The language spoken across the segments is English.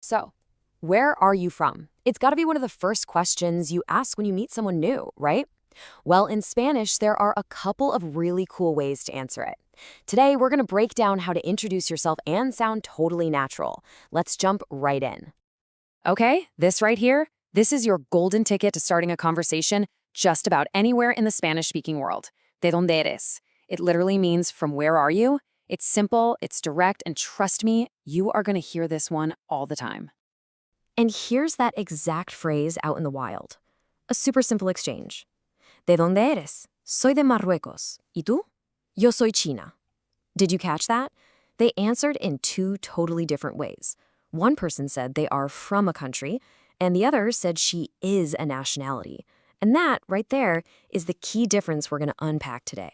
So, where are you from? It's got to be one of the first questions you ask when you meet someone new, right? Well, in Spanish, there are a couple of really cool ways to answer it. Today, we're going to break down how to introduce yourself and sound totally natural. Let's jump right in. Okay, this right here, this is your golden ticket to starting a conversation just about anywhere in the Spanish-speaking world. De dónde eres? It literally means from where are you? It's simple, it's direct, and trust me, you are going to hear this one all the time. And here's that exact phrase out in the wild. A super simple exchange. ¿De dónde eres? Soy de Marruecos. ¿Y tú? Yo soy China. Did you catch that? They answered in two totally different ways. One person said they are from a country, and the other said she is a nationality. And that, right there, is the key difference we're going to unpack today.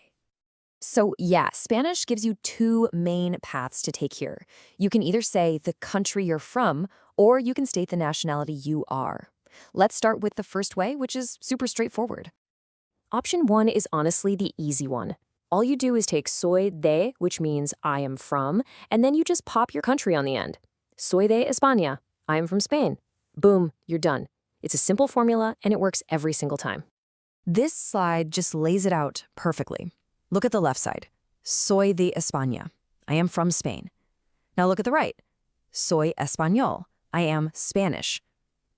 So yeah, Spanish gives you two main paths to take here. You can either say the country you're from, or you can state the nationality you are. Let's start with the first way, which is super straightforward. Option one is honestly the easy one. All you do is take soy de, which means I am from, and then you just pop your country on the end. Soy de España. I am from Spain. Boom, you're done. It's a simple formula, and it works every single time. This slide just lays it out perfectly. Look at the left side. Soy de España. I am from Spain. Now look at the right. Soy español. I am Spanish.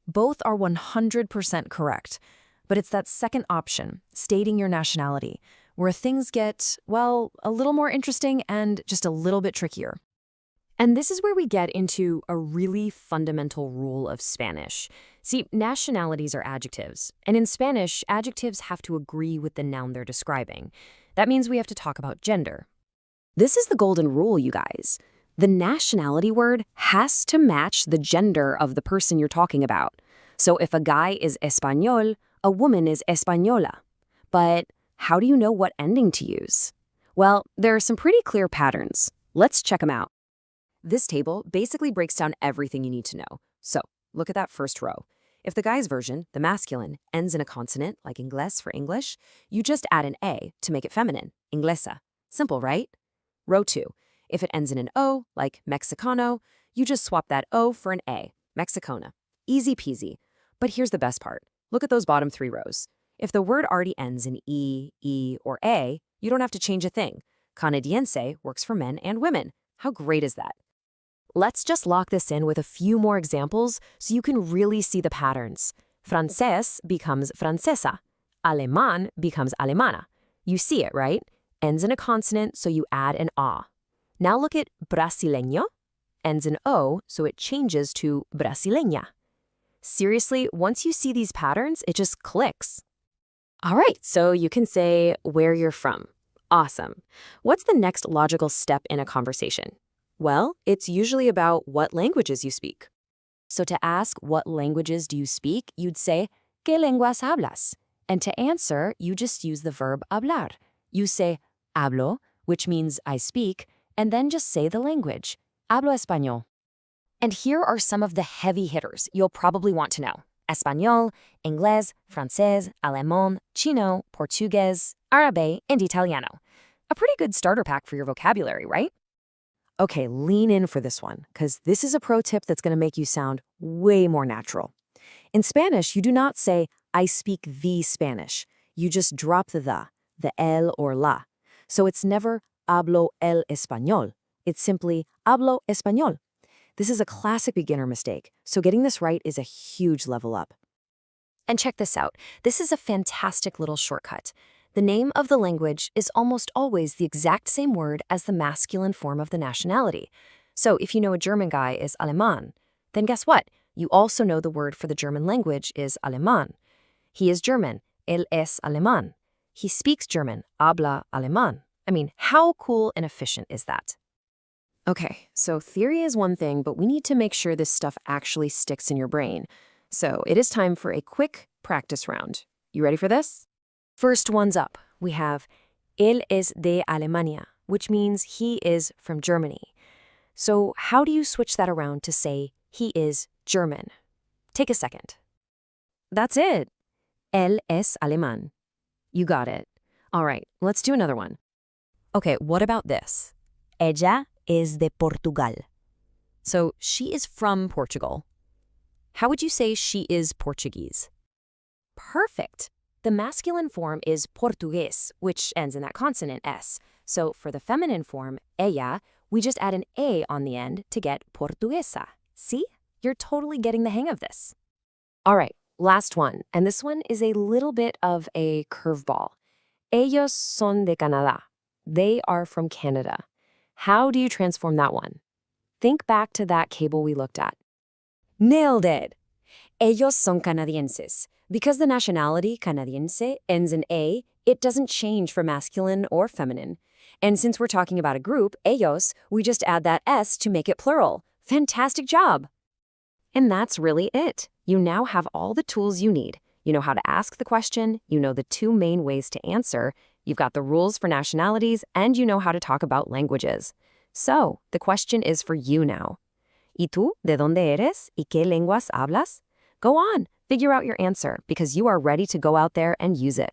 Both are 100% correct, but it's that second option, stating your nationality, where things get, well, a little more interesting and just a little bit trickier. And this is where we get into a really fundamental rule of Spanish. See, nationalities are adjectives, and in Spanish, adjectives have to agree with the noun they're describing. That means we have to talk about gender. This is the golden rule, you guys. The nationality word has to match the gender of the person you're talking about. So if a guy is español, a woman is española. But how do you know what ending to use? Well, there are some pretty clear patterns. Let's check them out. This table basically breaks down everything you need to know. So look at that first row. If the guy's version, the masculine, ends in a consonant, like inglés for English, you just add an A to make it feminine, inglesa. Simple, right? Row 2. If it ends in an O, like Mexicano, you just swap that O for an A, Mexicana. Easy peasy. But here's the best part. Look at those bottom 3 rows. If the word already ends in E, or A, you don't have to change a thing. Canadiense works for men and women. How great is that? Let's just lock this in with a few more examples so you can really see the patterns. Francés becomes francesa. Alemán becomes alemana. You see it, right? Ends in a consonant, so you add an A. Now look at brasileño. Ends in O, so it changes to brasileña. Seriously, once you see these patterns, it just clicks. All right, so you can say where you're from. Awesome. What's the next logical step in a conversation? Well, it's usually about what languages you speak. So to ask what languages do you speak, you'd say, ¿Qué lenguas hablas? And to answer, you just use the verb hablar. You say, hablo, which means I speak, and then just say the language. Hablo español. And here are some of the heavy hitters you'll probably want to know. Español, inglés, francés, alemán, chino, portugués, árabe, and italiano. A pretty good starter pack for your vocabulary, right? Okay, lean in for this one, because this is a pro tip that's going to make you sound way more natural. In Spanish, you do not say, I speak the Spanish. You just drop the el or la. So it's never hablo el español. It's simply hablo español. This is a classic beginner mistake, so getting this right is a huge level up. And check this out. This is a fantastic little shortcut. The name of the language is almost always the exact same word as the masculine form of the nationality. So if you know a German guy is Alemán, then guess what? You also know the word for the German language is Alemán. He is German. Él es alemán. He speaks German. Habla alemán. I mean, how cool and efficient is that? Okay, so theory is one thing, but we need to make sure this stuff actually sticks in your brain. So it is time for a quick practice round. You ready for this? First one's up. We have Él es de Alemania, which means he is from Germany. So how do you switch that around to say he is German? Take a second. That's it. Él es alemán. You got it. All right, let's do another one. Okay, what about this? Ella es de Portugal. So she is from Portugal. How would you say she is Portuguese? Perfect. The masculine form is portugués, which ends in that consonant S. So for the feminine form, ella, we just add an A on the end to get portuguesa. See? You're totally getting the hang of this. All right, last one. And this one is a little bit of a curveball. Ellos son de Canadá. They are from Canada. How do you transform that one? Think back to that cable we looked at. Nailed it! Ellos son canadienses. Because the nationality, canadiense, ends in A, it doesn't change for masculine or feminine. And since we're talking about a group, ellos, we just add that S to make it plural. Fantastic job! And that's really it. You now have all the tools you need. You know how to ask the question, you know the two main ways to answer, you've got the rules for nationalities, and you know how to talk about languages. So, the question is for you now. ¿Y tú, de dónde eres? ¿Y qué lenguas hablas? Go on, figure out your answer because you are ready to go out there and use it.